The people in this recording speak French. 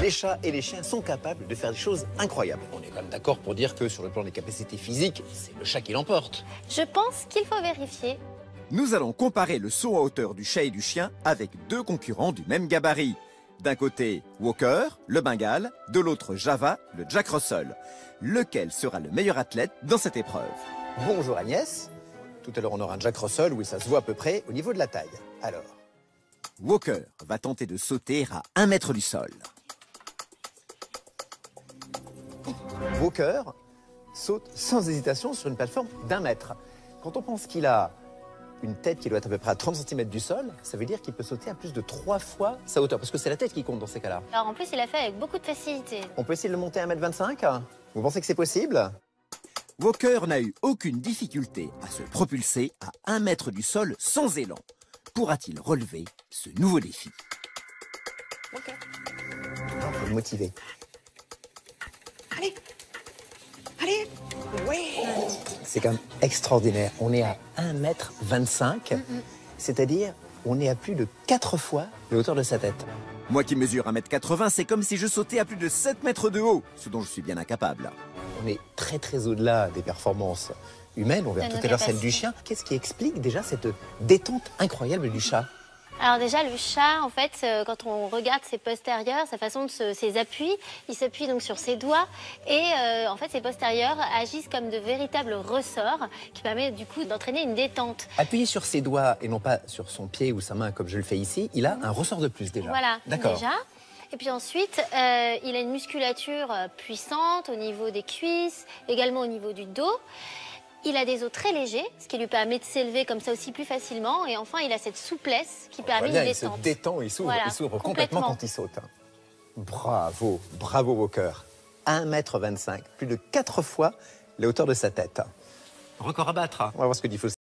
Les chats et les chiens sont capables de faire des choses incroyables. On est quand même d'accord pour dire que sur le plan des capacités physiques, c'est le chat qui l'emporte. Je pense qu'il faut vérifier. Nous allons comparer le saut en hauteur du chat et du chien avec deux concurrents du même gabarit. D'un côté, Walker, le Bengale, de l'autre, Java, le Jack Russell. Lequel sera le meilleur athlète dans cette épreuve? Bonjour Agnès. Tout à l'heure, on aura un Jack Russell, oui, ça se voit à peu près au niveau de la taille. Alors, Walker va tenter de sauter à 1 mètre du sol. Walker saute sans hésitation sur une plateforme d'1 mètre. Quand on pense qu'il a une tête qui doit être à peu près à 30 cm du sol, ça veut dire qu'il peut sauter à plus de 3 fois sa hauteur, parce que c'est la tête qui compte dans ces cas-là. Alors en plus, il a fait avec beaucoup de facilité. On peut essayer de le monter à 1,25 m. Vous pensez que c'est possible? Walker n'a eu aucune difficulté à se propulser à 1 mètre du sol sans élan. Pourra-t-il relever ce nouveau défi? Ok. Il faut le motiver. Allez! Allez! Oui! C'est quand même extraordinaire. On est à 1,25 m, c'est-à-dire on est à plus de 4 fois la hauteur de sa tête. Moi qui mesure 1,80 m, c'est comme si je sautais à plus de 7 mètres de haut, ce dont je suis bien incapable. On est très au-delà des performances humaines, on verra tout à l'heure celle du chien. Qu'est-ce qui explique déjà cette détente incroyable du chat? Alors déjà, le chat, en fait, quand on regarde ses postérieurs, sa façon de ses appuis, il s'appuie donc sur ses doigts et en fait, ses postérieurs agissent comme de véritables ressorts qui permettent du coup d'entraîner une détente. Appuyé sur ses doigts et non pas sur son pied ou sa main comme je le fais ici, il a un ressort de plus déjà. Voilà, d'accord. Déjà. Et puis ensuite, il a une musculature puissante au niveau des cuisses, également au niveau du dos. Il a des os très légers, ce qui lui permet de s'élever comme ça aussi plus facilement. Et enfin, il a cette souplesse qui permet une détente. Il se détend, il s'ouvre, voilà, il s'ouvre complètement quand il saute. Bravo, bravo Walker. 1,25 m, plus de 4 fois la hauteur de sa tête. Record à battre. On va voir ce que dit Faustine.